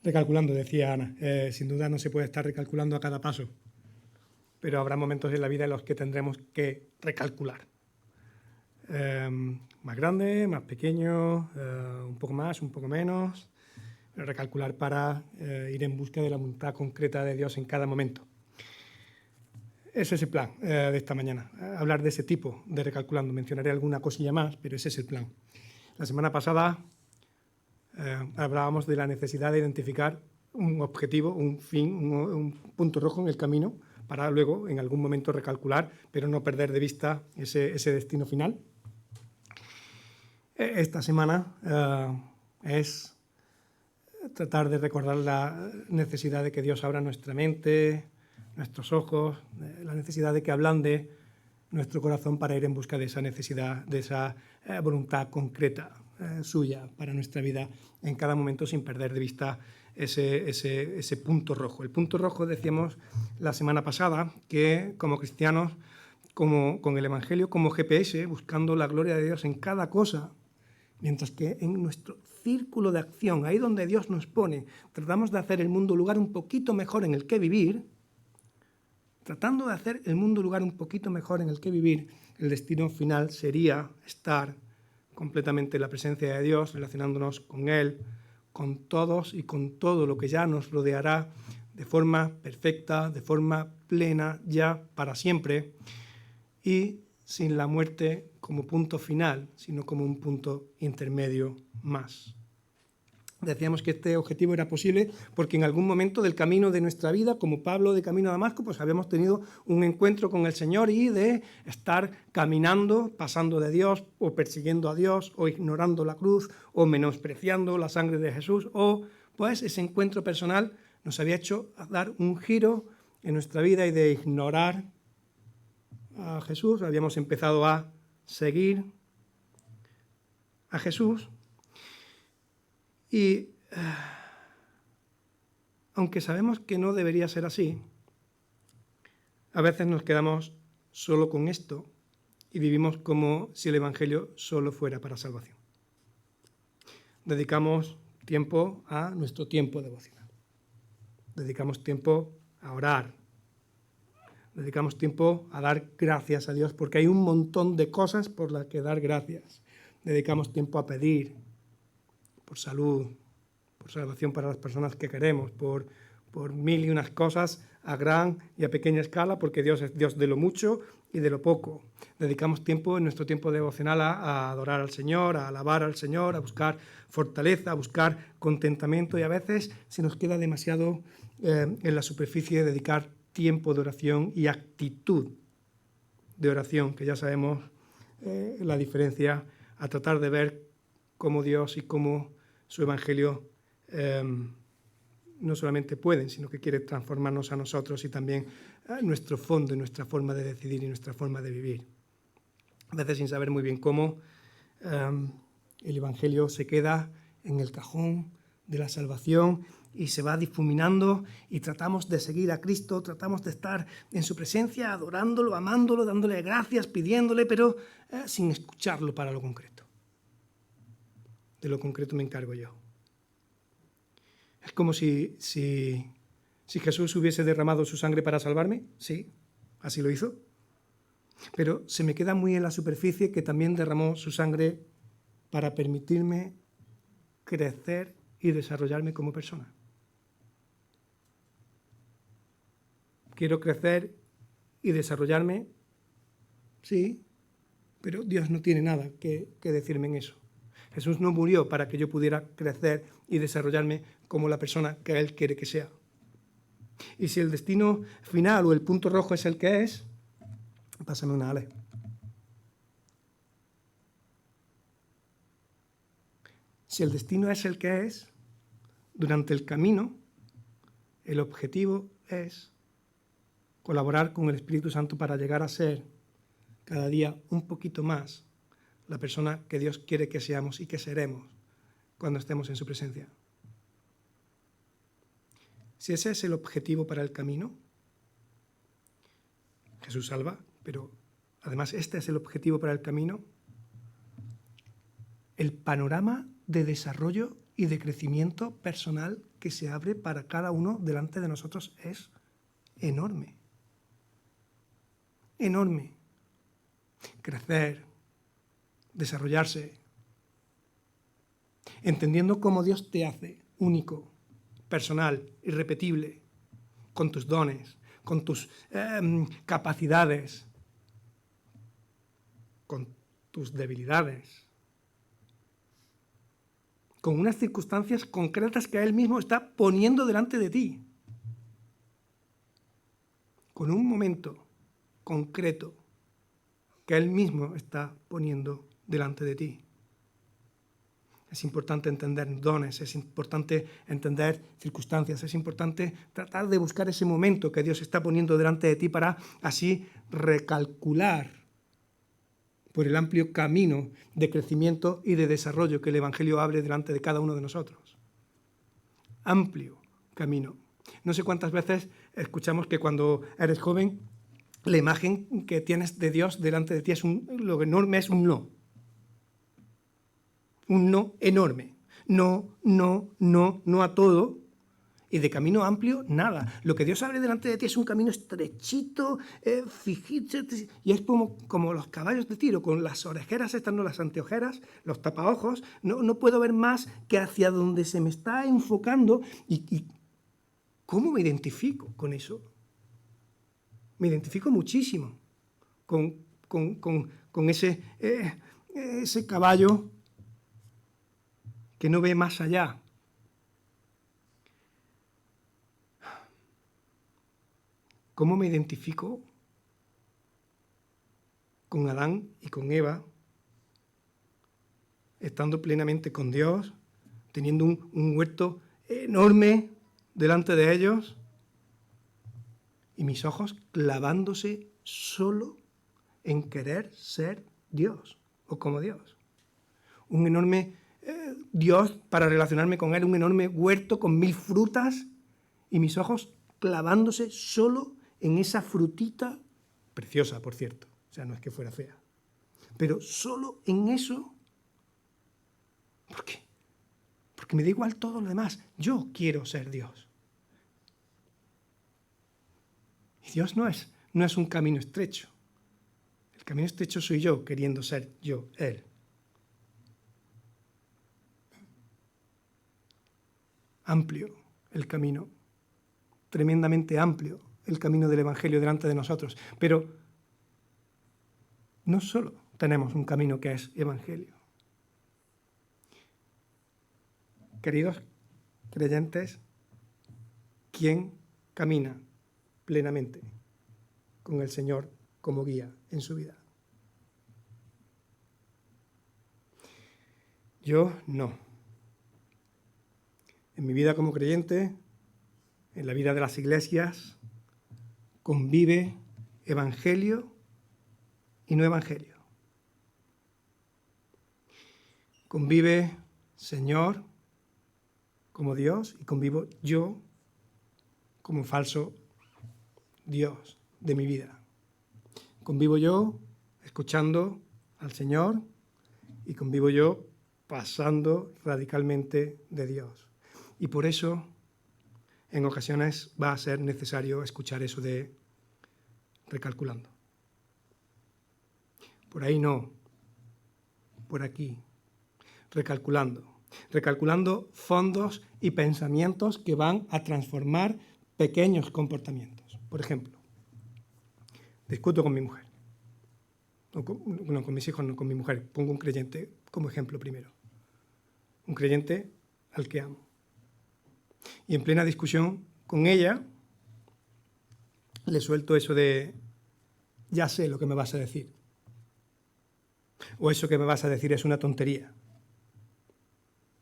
Recalculando, decía Ana. Sin duda no se puede estar recalculando a cada paso, pero habrá momentos en la vida en los que tendremos que recalcular. Más grande, más pequeño, un poco más, un poco menos. Recalcular para ir en busca de la voluntad concreta de Dios en cada momento. Ese es el plan de esta mañana, hablar de ese tipo de recalculando. Mencionaré alguna cosilla más, pero ese es el plan. La semana pasada hablábamos de la necesidad de identificar un objetivo, un fin, un punto rojo en el camino para luego en algún momento recalcular, pero no perder de vista ese destino final. Esta semana es tratar de recordar la necesidad de que Dios abra nuestra mente, nuestros ojos, la necesidad de que ablande nuestro corazón para ir en busca de esa necesidad, de esa voluntad concreta suya para nuestra vida en cada momento sin perder de vista ese punto rojo. El punto rojo, decíamos la semana pasada, que como cristianos, con el Evangelio como GPS, buscando la gloria de Dios en cada cosa, mientras que en nuestro círculo de acción, ahí donde Dios nos pone, tratamos de hacer el mundo un lugar un poquito mejor en el que vivir, tratando de hacer el mundo un lugar un poquito mejor en el que vivir, el destino final sería estar completamente en la presencia de Dios, relacionándonos con Él, con todos y con todo lo que ya nos rodeará de forma perfecta, de forma plena, ya para siempre, y sin la muerte como punto final, sino como un punto intermedio más. Decíamos que este objetivo era posible porque en algún momento del camino de nuestra vida, como Pablo de camino a Damasco, pues habíamos tenido un encuentro con el Señor y de estar caminando, pasando de Dios o persiguiendo a Dios o ignorando la cruz o menospreciando la sangre de Jesús, o pues ese encuentro personal nos había hecho dar un giro en nuestra vida y de ignorar a Jesús. Habíamos empezado a seguir a Jesús. Y aunque sabemos que no debería ser así, a veces nos quedamos solo con esto y vivimos como si el Evangelio solo fuera para salvación. Dedicamos tiempo a nuestro tiempo devocional. Dedicamos tiempo a orar. Dedicamos tiempo a dar gracias a Dios porque hay un montón de cosas por las que dar gracias. Dedicamos tiempo a pedir por salud, por salvación para las personas que queremos, por mil y unas cosas a gran y a pequeña escala, porque Dios es Dios de lo mucho y de lo poco. Dedicamos tiempo en nuestro tiempo devocional a adorar al Señor, a alabar al Señor, a buscar fortaleza, a buscar contentamiento, y a veces se nos queda demasiado en la superficie de dedicar tiempo de oración y actitud de oración, que ya sabemos la diferencia, a tratar de ver cómo Dios y cómo su Evangelio no solamente pueden, sino que quiere transformarnos a nosotros y también a nuestro fondo y nuestra forma de decidir y nuestra forma de vivir. A veces sin saber muy bien cómo, el Evangelio se queda en el cajón de la salvación y se va difuminando y tratamos de seguir a Cristo, tratamos de estar en su presencia, adorándolo, amándolo, dándole gracias, pidiéndole, pero sin escucharlo para lo concreto. De lo concreto me encargo yo. Es como si Jesús hubiese derramado su sangre para salvarme. Sí, así lo hizo. Pero se me queda muy en la superficie que también derramó su sangre para permitirme crecer y desarrollarme como persona. Quiero crecer y desarrollarme, sí, pero Dios no tiene nada que decirme en eso. Jesús no murió para que yo pudiera crecer y desarrollarme como la persona que Él quiere que sea. Y si el destino final o el punto rojo es el que es, pásame una Ale. Si el destino es el que es, durante el camino, el objetivo es colaborar con el Espíritu Santo para llegar a ser cada día un poquito más la persona que Dios quiere que seamos y que seremos cuando estemos en su presencia. Si ese es el objetivo para el camino, Jesús salva, pero además este es el objetivo para el camino, el panorama de desarrollo y de crecimiento personal que se abre para cada uno delante de nosotros es enorme. Enorme. Crecer, desarrollarse, entendiendo cómo Dios te hace único, personal, irrepetible, con tus dones, con tus capacidades, con tus debilidades, con unas circunstancias concretas que Él mismo está poniendo delante de ti, con un momento concreto que Él mismo está poniendo delante de ti. Es importante entender dones, es importante entender circunstancias, es importante tratar de buscar ese momento que Dios está poniendo delante de ti para así recalcular por el amplio camino de crecimiento y de desarrollo que el Evangelio abre delante de cada uno de nosotros. Amplio camino. No sé cuántas veces escuchamos que cuando eres joven, la imagen que tienes de Dios delante de ti lo enorme es un no. Un no enorme. No, no, no, no a todo. Y de camino amplio, nada. Lo que Dios abre delante de ti es un camino estrechito, fijito, y es como los caballos de tiro, con las orejeras estas, no las anteojeras, los tapaojos. No puedo ver más que hacia donde se me está enfocando. ¿Y cómo me identifico con eso? Me identifico muchísimo con ese caballo que no ve más allá. ¿Cómo me identifico con Adán y con Eva, estando plenamente con Dios, teniendo un huerto enorme delante de ellos, y mis ojos clavándose solo en querer ser Dios o como Dios? Un enorme Dios para relacionarme con Él, un enorme huerto con 1000 frutas, y mis ojos clavándose solo en esa frutita, preciosa, por cierto, o sea, no es que fuera fea, pero solo en eso. ¿Por qué? Porque me da igual todo lo demás. Yo quiero ser Dios. Y Dios no es un camino estrecho. El camino estrecho soy yo, queriendo ser yo, Él. Amplio el camino, tremendamente amplio el camino del Evangelio delante de nosotros. Pero no solo tenemos un camino que es Evangelio. Queridos creyentes, ¿quién camina plenamente con el Señor como guía en su vida? Yo no. En mi vida como creyente, en la vida de las iglesias, convive evangelio y no evangelio. Convive Señor como Dios y convivo yo como falso Dios de mi vida. Convivo yo escuchando al Señor y convivo yo pasando radicalmente de Dios. Y por eso en ocasiones va a ser necesario escuchar eso de recalculando. Por ahí no, por aquí, recalculando fondos y pensamientos que van a transformar pequeños comportamientos. Por ejemplo, discuto con mi mujer, no con mis hijos, no con mi mujer, pongo un creyente como ejemplo primero, un creyente al que amo. Y en plena discusión con ella, le suelto eso de, ya sé lo que me vas a decir. O eso que me vas a decir es una tontería.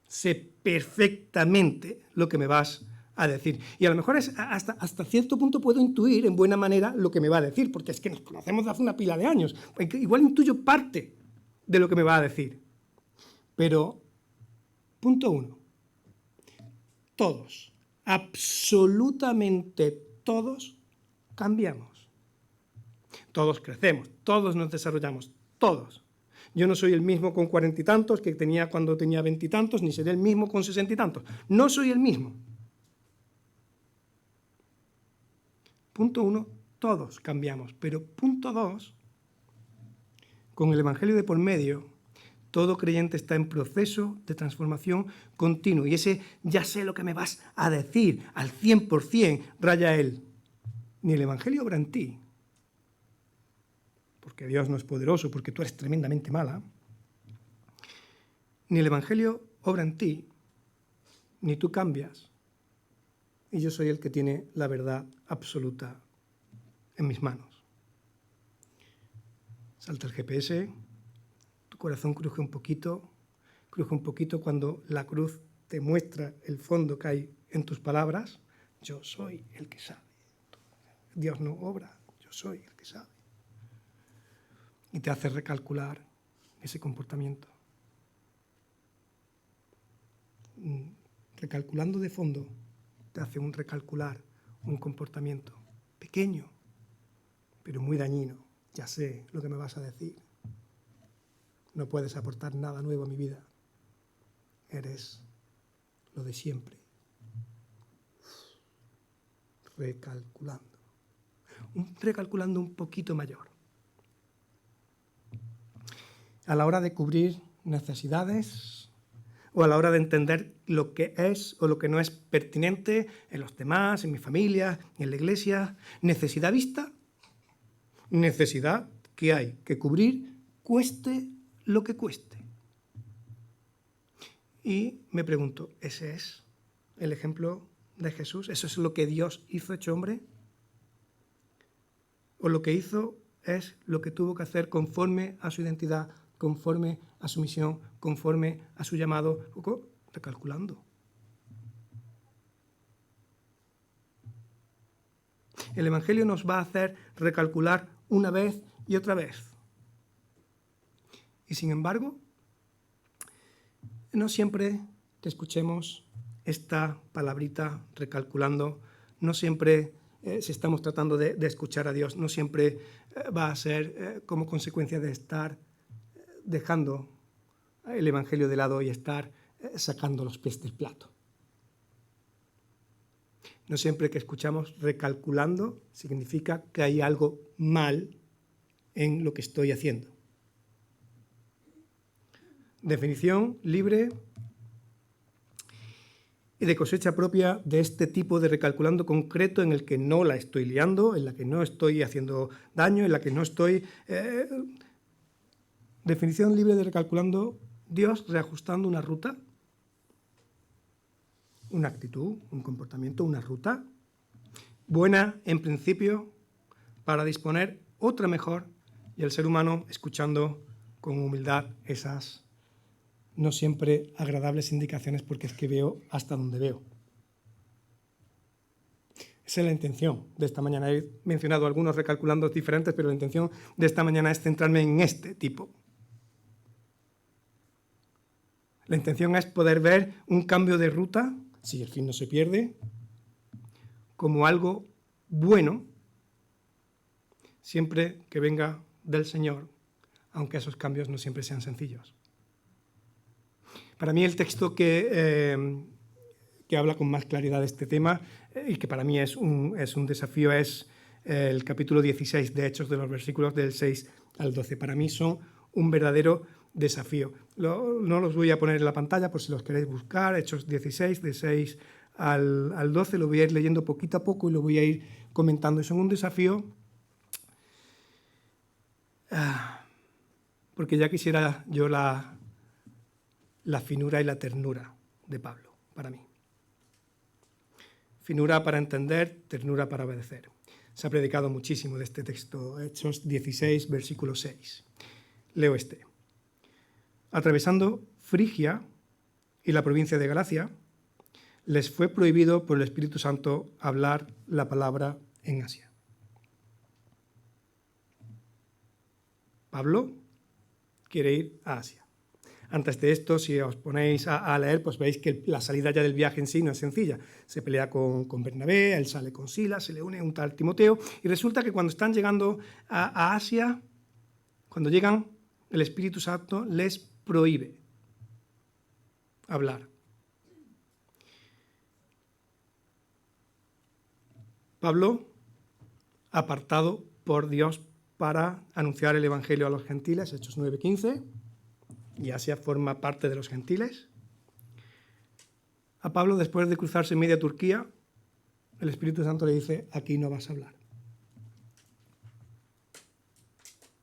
Sé perfectamente lo que me vas a decir. Y a lo mejor hasta cierto punto puedo intuir en buena manera lo que me va a decir, porque es que nos conocemos de hace una pila de años. Igual intuyo parte de lo que me va a decir. Pero, punto 1. Todos, absolutamente todos, cambiamos. Todos crecemos, todos nos desarrollamos, todos. Yo no soy el mismo con 40 y tantos que tenía cuando tenía 20 y tantos, ni seré el mismo con 60 y tantos. No soy el mismo. Punto 1, todos cambiamos. Pero punto 2, con el Evangelio de por medio, todo creyente está en proceso de transformación continuo. Y ese ya sé lo que me vas a decir al 100%, raya él. Ni el Evangelio obra en ti, porque Dios no es poderoso, porque tú eres tremendamente mala. Ni el Evangelio obra en ti, ni tú cambias. Y yo soy el que tiene la verdad absoluta en mis manos. Salta el GPS, tu corazón cruje un poquito cuando la cruz te muestra el fondo que hay en tus palabras. Yo soy el que sabe. Dios no obra, yo soy el que sabe. Y te hace recalcular ese comportamiento. Recalculando de fondo, te hace un recalcular un comportamiento pequeño, pero muy dañino. Ya sé lo que me vas a decir. No puedes aportar nada nuevo a mi vida. Eres lo de siempre. Recalculando un poquito mayor. A la hora de cubrir necesidades o a la hora de entender lo que es o lo que no es pertinente en los demás, en mi familia, en la iglesia. Necesidad vista, necesidad que hay que cubrir, cueste lo que cueste. Y me pregunto, ¿ese es el ejemplo de Jesús? ¿Eso es lo que Dios hizo hecho hombre? ¿O lo que hizo es lo que tuvo que hacer conforme a su identidad, conforme a su misión, conforme a su llamado? Recalculando. El Evangelio nos va a hacer recalcular una vez y otra vez. Y sin embargo, no siempre que escuchemos esta palabrita recalculando, no siempre si estamos tratando de escuchar a Dios, no siempre va a ser como consecuencia de estar dejando el Evangelio de lado y estar sacando los pies del plato. No siempre que escuchamos recalculando significa que hay algo mal en lo que estoy haciendo. Definición libre y de cosecha propia de este tipo de recalculando concreto en el que no la estoy liando, en la que no estoy haciendo daño, en la que no estoy... Definición libre de recalculando, Dios reajustando una ruta, una actitud, un comportamiento, una ruta, buena en principio para disponer otra mejor y el ser humano escuchando con humildad esas no siempre agradables indicaciones porque es que veo hasta donde veo. Esa es la intención de esta mañana. He mencionado algunos recalculando diferentes, pero la intención de esta mañana es centrarme en este tipo. La intención es poder ver un cambio de ruta, si el fin no se pierde, como algo bueno, siempre que venga del Señor, aunque esos cambios no siempre sean sencillos. Para mí el texto que habla con más claridad de este tema y que para mí es un desafío es el capítulo 16 de Hechos, de los versículos del 6 al 12. Para mí son un verdadero desafío. No los voy a poner en la pantalla por si los queréis buscar. Hechos 16, de 6 al 12, lo voy a ir leyendo poquito a poco y lo voy a ir comentando. Y son un desafío porque ya quisiera yo la finura y la ternura de Pablo, para mí. Finura para entender, ternura para obedecer. Se ha predicado muchísimo de este texto, Hechos 16, versículo 6. Leo este. Atravesando Frigia y la provincia de Galacia, les fue prohibido por el Espíritu Santo hablar la palabra en Asia. Pablo quiere ir a Asia. Antes de esto, si os ponéis a leer, pues veis que la salida ya del viaje en sí no es sencilla. Se pelea con Bernabé, él sale con Silas, se le une un tal Timoteo, y resulta que cuando están llegando a Asia, cuando llegan, el Espíritu Santo les prohíbe hablar. Pablo, apartado por Dios para anunciar el Evangelio a los gentiles, Hechos 9:15, y Asia forma parte de los gentiles. A Pablo, después de cruzarse media Turquía, el Espíritu Santo le dice, aquí no vas a hablar.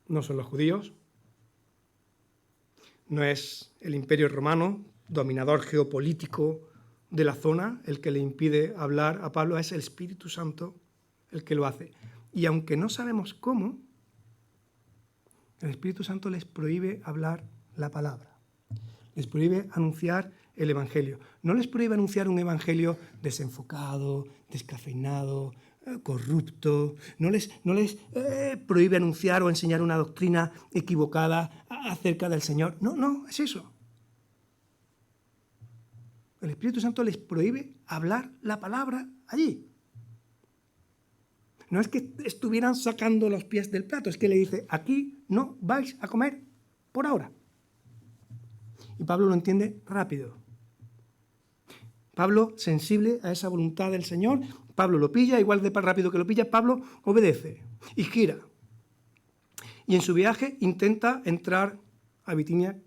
No son los judíos, no es el Imperio Romano, dominador geopolítico de la zona, el que le impide hablar a Pablo, es el Espíritu Santo el que lo hace. Y aunque no sabemos cómo, el Espíritu Santo les prohíbe hablar la palabra, les prohíbe anunciar el Evangelio. No les prohíbe anunciar un Evangelio desenfocado, descafeinado, corrupto. No les prohíbe anunciar o enseñar una doctrina equivocada acerca del Señor. No, es eso. El Espíritu Santo les prohíbe hablar la palabra allí. No es que estuvieran sacando los pies del plato, es que le dice, aquí no vais a comer por ahora. Y Pablo lo entiende rápido. Pablo, sensible a esa voluntad del Señor, Pablo lo pilla, igual de rápido que lo pilla, Pablo obedece y gira. Y en su viaje intenta entrar a Bitinia,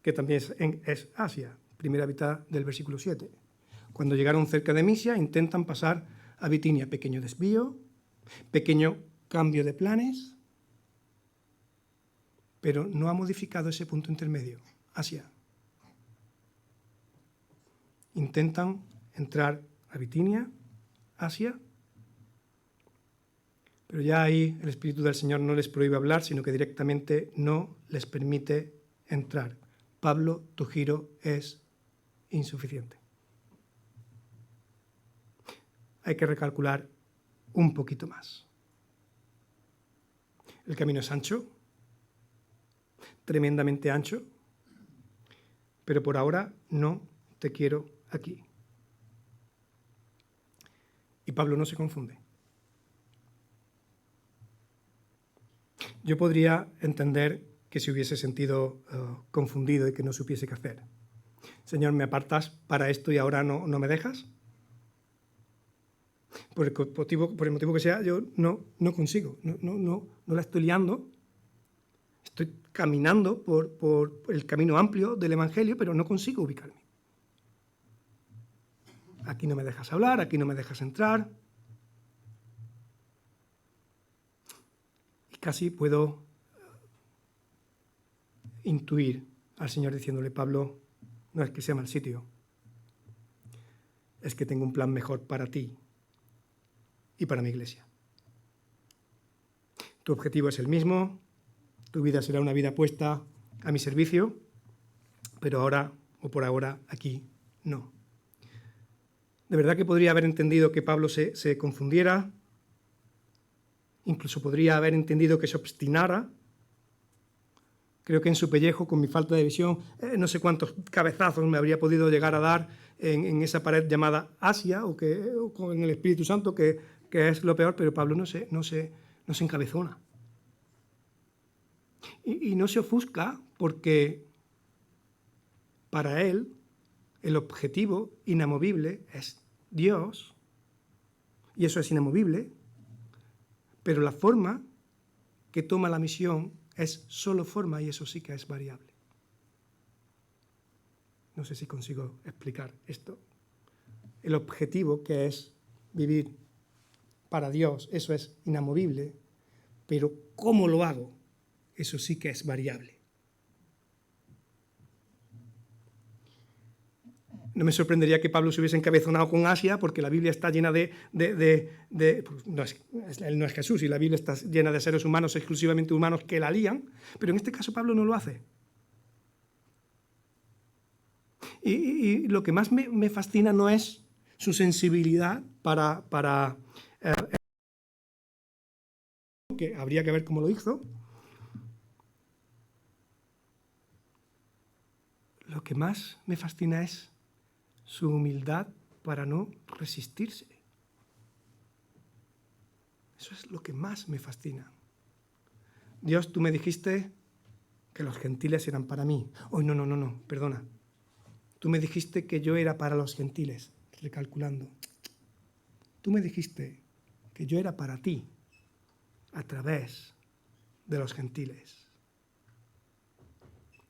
que también es Asia, primera mitad del versículo 7. Cuando llegaron cerca de Misia, intentan pasar a Bitinia. Pequeño desvío, pequeño cambio de planes, pero no ha modificado ese punto intermedio, Asia. Intentan entrar a Bitinia, Asia, pero ya ahí el Espíritu del Señor no les prohíbe hablar, sino que directamente no les permite entrar. Pablo, tu giro es insuficiente. Hay que recalcular un poquito más. El camino es ancho, tremendamente ancho, pero por ahora no te quiero aquí. Y Pablo no se confunde. Yo podría entender que se hubiese sentido confundido y que no supiese qué hacer. Señor, ¿me apartas para esto y ahora no me dejas? Por el motivo que sea, yo no consigo, no la estoy liando. Estoy caminando por el camino amplio del Evangelio, pero no consigo ubicarme. Aquí no me dejas hablar, aquí no me dejas entrar. Y casi puedo intuir al Señor diciéndole, Pablo, no es que sea mal sitio, es que tengo un plan mejor para ti y para mi iglesia. Tu objetivo es el mismo, tu vida será una vida puesta a mi servicio, pero ahora o por ahora aquí no. De verdad que podría haber entendido que Pablo se confundiera, incluso podría haber entendido que se obstinara. Creo que en su pellejo, con mi falta de visión, no sé cuántos cabezazos me habría podido llegar a dar en esa pared llamada Asia, o con el Espíritu Santo, que es lo peor, pero Pablo no se encabezona. Y no se ofusca porque para él el objetivo inamovible es Dios, y eso es inamovible, pero la forma que toma la misión es solo forma, y eso sí que es variable. No sé si consigo explicar esto. El objetivo, que es vivir para Dios, eso es inamovible, pero ¿cómo lo hago? Eso sí que es variable. No me sorprendería que Pablo se hubiese encabezonado con Asia, porque la Biblia está llena pues él no es Jesús, y la Biblia está llena de seres humanos, exclusivamente humanos, que la lían, pero en este caso Pablo no lo hace. Y lo que más me fascina no es su sensibilidad para que habría que ver cómo lo hizo. Lo que más me fascina es su humildad para no resistirse. Eso es lo que más me fascina. Dios, tú me dijiste que los gentiles eran para mí. Oh, no, perdona. Tú me dijiste que yo era para los gentiles, recalculando. Tú me dijiste que yo era para ti a través de los gentiles.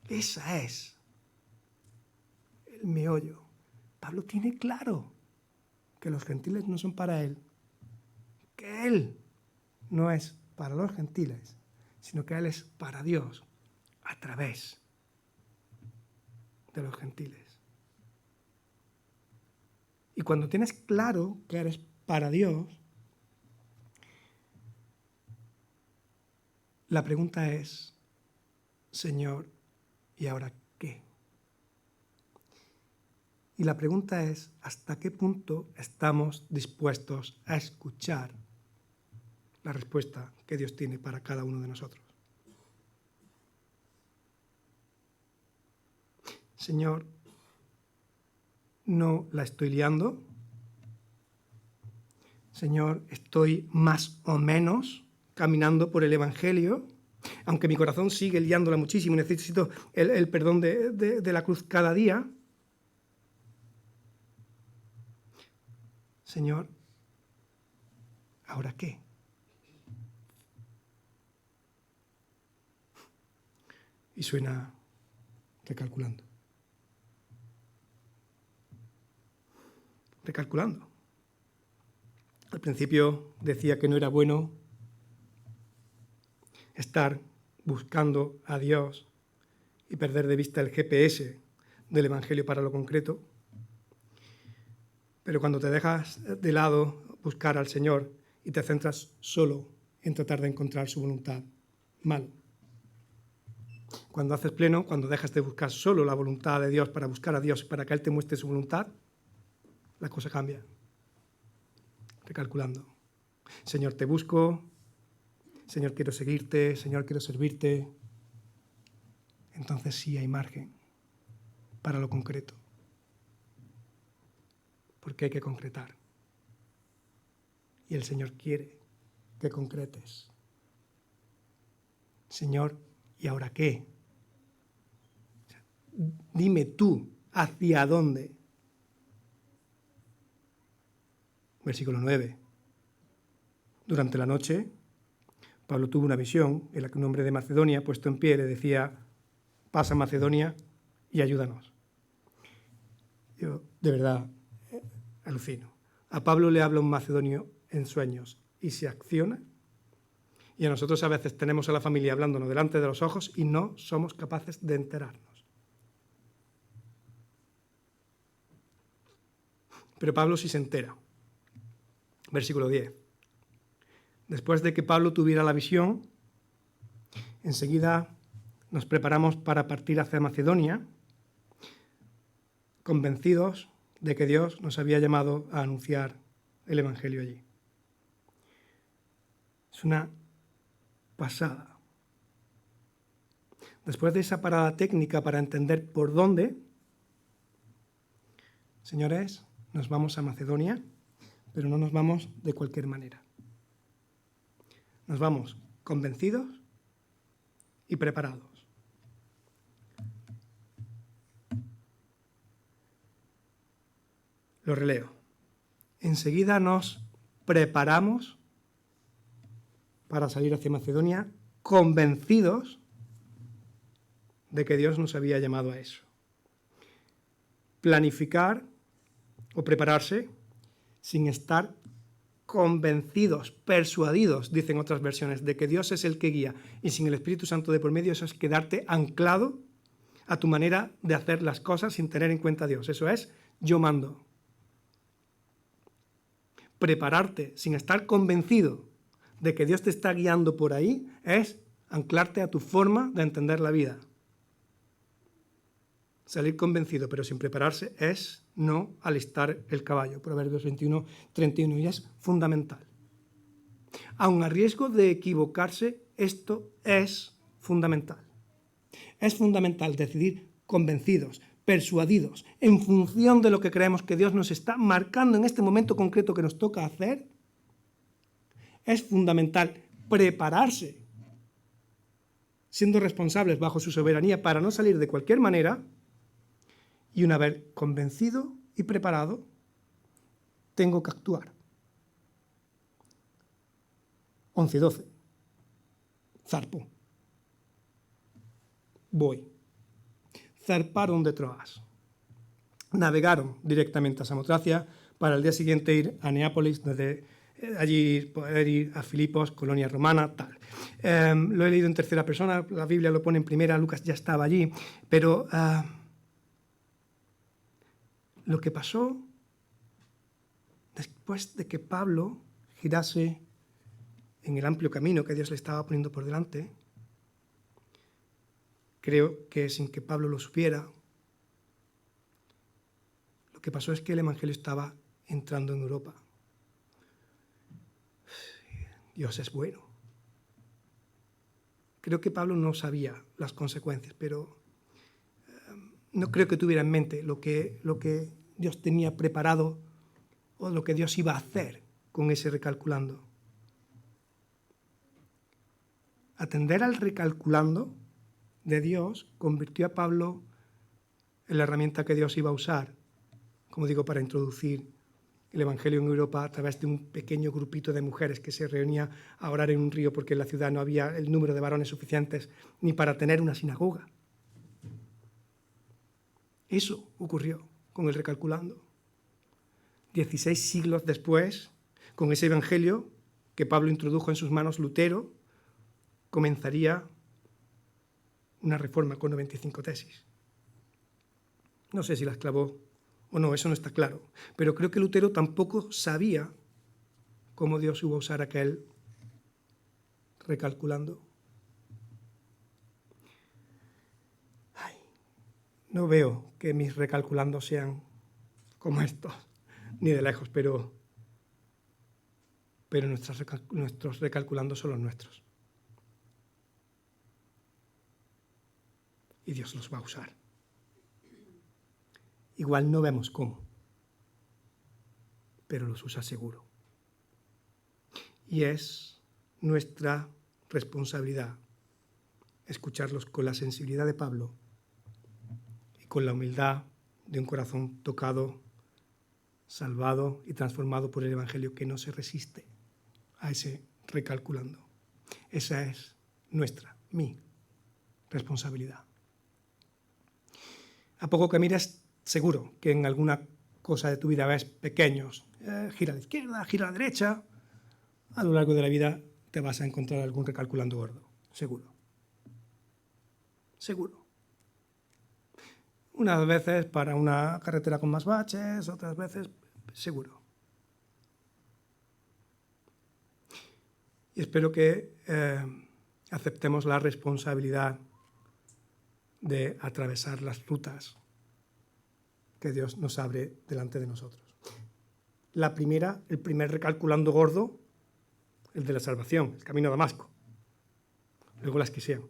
Esa es el meollo. Pablo tiene claro que los gentiles no son para él, que él no es para los gentiles, sino que él es para Dios a través de los gentiles. Y cuando tienes claro que eres para Dios, la pregunta es, Señor, ¿y ahora qué? Y la pregunta es, ¿hasta qué punto estamos dispuestos a escuchar la respuesta que Dios tiene para cada uno de nosotros? Señor, ¿no la estoy liando? Señor, ¿estoy más o menos caminando por el Evangelio? Aunque mi corazón sigue liándola muchísimo, necesito el perdón de la cruz cada día. Señor, ¿ahora qué? Y suena recalculando. Recalculando. Al principio decía que no era bueno estar buscando a Dios y perder de vista el GPS del Evangelio para lo concreto. Pero cuando te dejas de lado buscar al Señor y te centras solo en tratar de encontrar su voluntad, mal. Cuando haces pleno, cuando dejas de buscar solo la voluntad de Dios para buscar a Dios, para que Él te muestre su voluntad, la cosa cambia. Recalculando. Señor, te busco. Señor, quiero seguirte. Señor, quiero servirte. Entonces sí hay margen para lo concreto. Porque hay que concretar. Y el Señor quiere que concretes. Señor, ¿y ahora qué? Dime tú, ¿hacia dónde? Versículo 9. Durante la noche, Pablo tuvo una visión en la que un hombre de Macedonia, puesto en pie, le decía, pasa a Macedonia y ayúdanos. Yo, de verdad, alucino. A Pablo le habla un macedonio en sueños y se acciona. Y a nosotros a veces tenemos a la familia hablándonos delante de los ojos y no somos capaces de enterarnos. Pero Pablo sí se entera. Versículo 10. Después de que Pablo tuviera la visión, enseguida nos preparamos para partir hacia Macedonia, convencidos de que Dios nos había llamado a anunciar el Evangelio allí. Es una pasada. Después de esa parada técnica para entender por dónde, señores, nos vamos a Macedonia, pero no nos vamos de cualquier manera. Nos vamos convencidos y preparados. Lo releo. Enseguida nos preparamos para salir hacia Macedonia, convencidos de que Dios nos había llamado a eso. Planificar o prepararse sin estar convencidos, persuadidos, dicen otras versiones, de que Dios es el que guía y sin el Espíritu Santo de por medio, eso es quedarte anclado a tu manera de hacer las cosas sin tener en cuenta a Dios. Eso es, yo mando. Prepararte sin estar convencido de que Dios te está guiando por ahí es anclarte a tu forma de entender la vida. Salir convencido pero sin prepararse es no alistar el caballo. Proverbios 21, 31, y es fundamental. Aun a riesgo de equivocarse, esto es fundamental. Es fundamental decidir convencidos, persuadidos, en función de lo que creemos que Dios nos está marcando en este momento concreto que nos toca hacer. Es fundamental prepararse siendo responsables bajo su soberanía para no salir de cualquier manera, y una vez convencido y preparado, tengo que actuar. 11 y 12. Zarpo. Voy. Zarparon de Troas. Navegaron directamente a Samotracia para el día siguiente ir a Neápolis, desde allí poder ir a Filipos, colonia romana, tal. Lo he leído en tercera persona, la Biblia lo pone en primera, Lucas ya estaba allí, pero lo que pasó después de que Pablo girase en el amplio camino que Dios le estaba poniendo por delante, creo que sin que Pablo lo supiera, lo que pasó es que el Evangelio estaba entrando en Europa. Dios es bueno. Creo que Pablo no sabía las consecuencias, pero no creo que tuviera en mente lo que Dios tenía preparado o lo que Dios iba a hacer con ese recalculando. Atender al recalculando de Dios convirtió a Pablo en la herramienta que Dios iba a usar, como digo, para introducir el Evangelio en Europa a través de un pequeño grupito de mujeres que se reunía a orar en un río porque en la ciudad no había el número de varones suficientes ni para tener una sinagoga. Eso ocurrió con el recalculando. 16 siglos después, con ese Evangelio que Pablo introdujo en sus manos, Lutero comenzaría una reforma con 95 tesis. No sé si las clavó o no, eso no está claro. Pero creo que Lutero tampoco sabía cómo Dios iba a usar aquel recalculando. Ay, no veo que mis recalculando sean como estos, ni de lejos, pero nuestros recalculando son los nuestros. Y Dios los va a usar. Igual no vemos cómo, pero los usa seguro. Y es nuestra responsabilidad escucharlos con la sensibilidad de Pablo y con la humildad de un corazón tocado, salvado y transformado por el Evangelio que no se resiste a ese recalculando. Esa es mi responsabilidad. A poco que mires, seguro que en alguna cosa de tu vida ves pequeños, gira a la izquierda, gira a la derecha, a lo largo de la vida te vas a encontrar algún recalculando gordo, seguro. Seguro. Unas veces para una carretera con más baches, otras veces seguro. Y espero que aceptemos la responsabilidad de atravesar las rutas que Dios nos abre delante de nosotros. El primer recalculando gordo, el de la salvación, el camino a Damasco. Luego las que sean.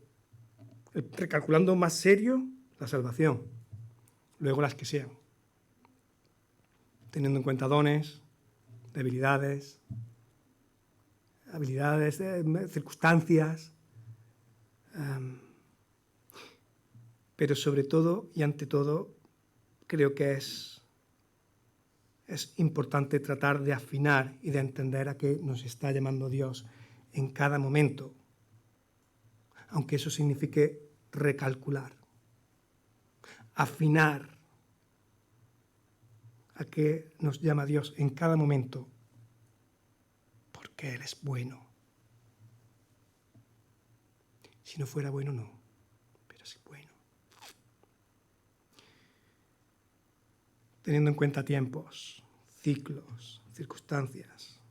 El recalculando más serio, la salvación. Luego las que sean. Teniendo en cuenta dones, debilidades, habilidades, circunstancias. Pero sobre todo y ante todo, creo que es importante tratar de afinar y de entender a qué nos está llamando Dios en cada momento, aunque eso signifique recalcular, afinar a qué nos llama Dios en cada momento, porque Él es bueno. Si no fuera bueno, no, pero sí bueno. Teniendo en cuenta tiempos, ciclos, circunstancias,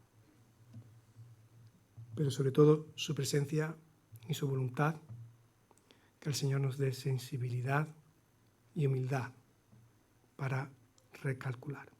pero sobre todo su presencia y su voluntad, que el Señor nos dé sensibilidad y humildad para recalcular.